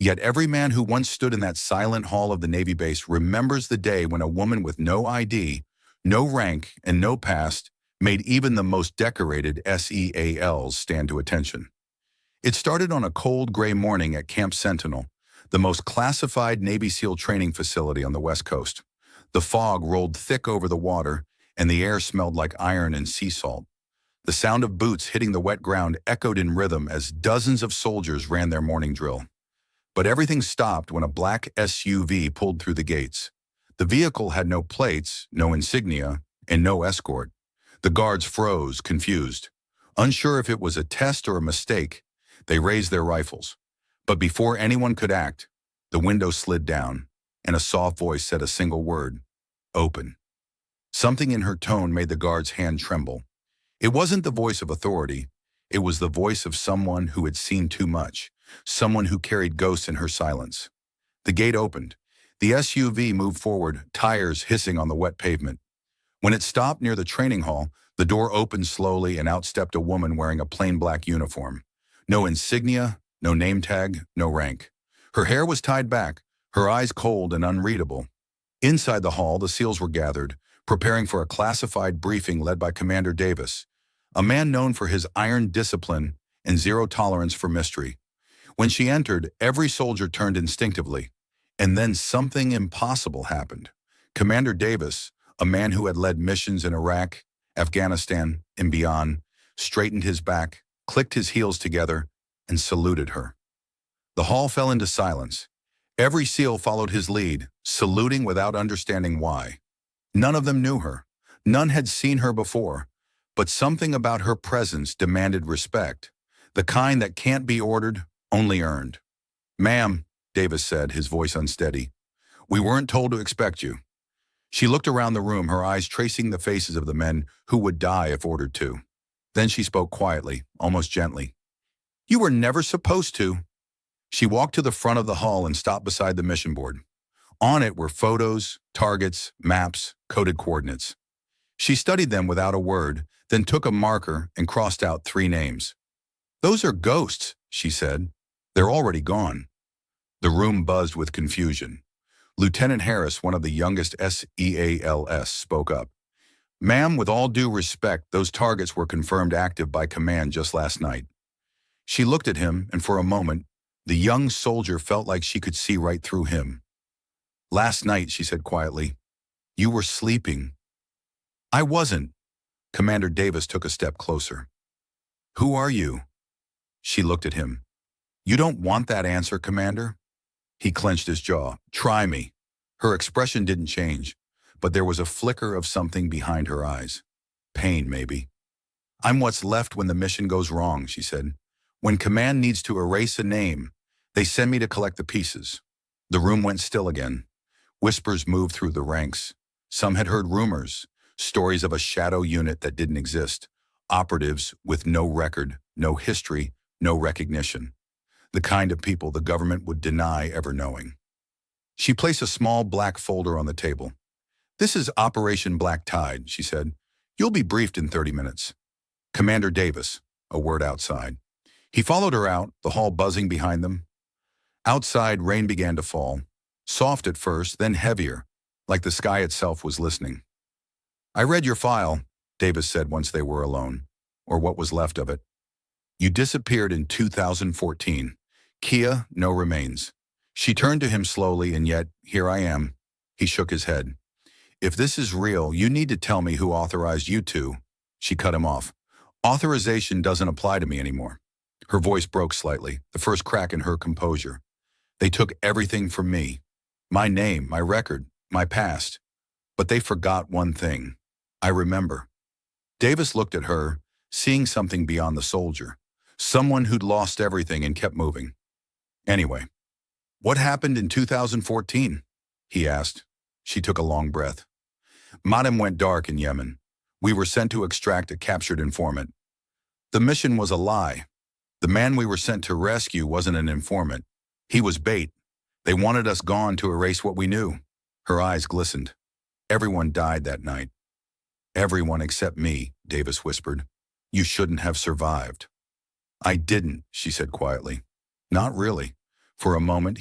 Yet every man who once stood in that silent hall of the Navy base remembers the day when a woman with no ID, no rank, and no past made even the most decorated SEALs stand to attention. It started on a cold gray morning at Camp Sentinel, the most classified Navy SEAL training facility on the West Coast. The fog rolled thick over the water, and the air smelled like iron and sea salt. The sound of boots hitting the wet ground echoed in rhythm as dozens of soldiers ran their morning drill. But everything stopped when a black SUV pulled through the gates. The vehicle had no plates, no insignia, and no escort. The guards froze, confused. Unsure if it was a test or a mistake, they raised their rifles. But before anyone could act, the window slid down, and a soft voice said a single word: "Open." Something in her tone made the guard's hand tremble. It wasn't the voice of authority. It was the voice of someone who had seen too much, someone who carried ghosts in her silence. The gate opened. The SUV moved forward, tires hissing on the wet pavement. When it stopped near the training hall, the door opened slowly and out stepped a woman wearing a plain black uniform. No insignia, no name tag, no rank. Her hair was tied back, her eyes cold and unreadable. Inside the hall, the SEALs were gathered, preparing for a classified briefing led by Commander Davis, a man known for his iron discipline and zero tolerance for mystery. When she entered, every soldier turned instinctively. And then something impossible happened. Commander Davis, a man who had led missions in Iraq, Afghanistan, and beyond, straightened his back, clicked his heels together, and saluted her. The hall fell into silence. Every SEAL followed his lead, saluting without understanding why. None of them knew her. None had seen her before. But something about her presence demanded respect, the kind that can't be ordered, only earned. "Ma'am," Davis said, his voice unsteady, "we weren't told to expect you." She looked around the room, her eyes tracing the faces of the men who would die if ordered to. Then she spoke quietly, almost gently. "You were never supposed to." She walked to the front of the hall and stopped beside the mission board. On it were photos, targets, maps, coded coordinates. She studied them without a word, then took a marker and crossed out 3 names. "Those are ghosts," she said. "They're already gone." The room buzzed with confusion. Lieutenant Harris, one of the youngest SEALs, spoke up. "Ma'am, with all due respect, those targets were confirmed active by command just last night." She looked at him, and for a moment, the young soldier felt like she could see right through him. "Last night," she said quietly, "you were sleeping." "I wasn't." Commander Davis took a step closer. "Who are you?" She looked at him. "You don't want that answer, Commander?" He clenched his jaw. "Try me." Her expression didn't change, but there was a flicker of something behind her eyes. Pain, maybe. "I'm what's left when the mission goes wrong," she said. "When command needs to erase a name, they send me to collect the pieces." The room went still again. Whispers moved through the ranks. Some had heard rumors, stories of a shadow unit that didn't exist, operatives with no record, no history, no recognition. The kind of people the government would deny ever knowing. She placed a small black folder on the table. "This is Operation Black Tide," she said. "You'll be briefed in 30 minutes. Commander Davis," a word outside. He followed her out, the hall buzzing behind them. Outside, rain began to fall. Soft at first, then heavier, like the sky itself was listening. "I read your file," Davis said once they were alone, or what was left of it. "You disappeared in 2014. Kia, no remains." She turned to him slowly, and yet, here I am. He shook his head. "If this is real, you need to tell me who authorized you to." She cut him off. "Authorization doesn't apply to me anymore." Her voice broke slightly, the first crack in her composure. "They took everything from me. My name, my record, my past. But they forgot one thing. I remember." Davis looked at her, seeing something beyond the soldier. Someone who'd lost everything and kept moving. "Anyway, what happened in 2014? He asked. She took a long breath. "Madam went dark in Yemen. We were sent to extract a captured informant. The mission was a lie. The man we were sent to rescue wasn't an informant. He was bait. They wanted us gone to erase what we knew." Her eyes glistened. "Everyone died that night." "Everyone except me," Davis whispered. "You shouldn't have survived." "I didn't," she said quietly. "Not really. For a moment,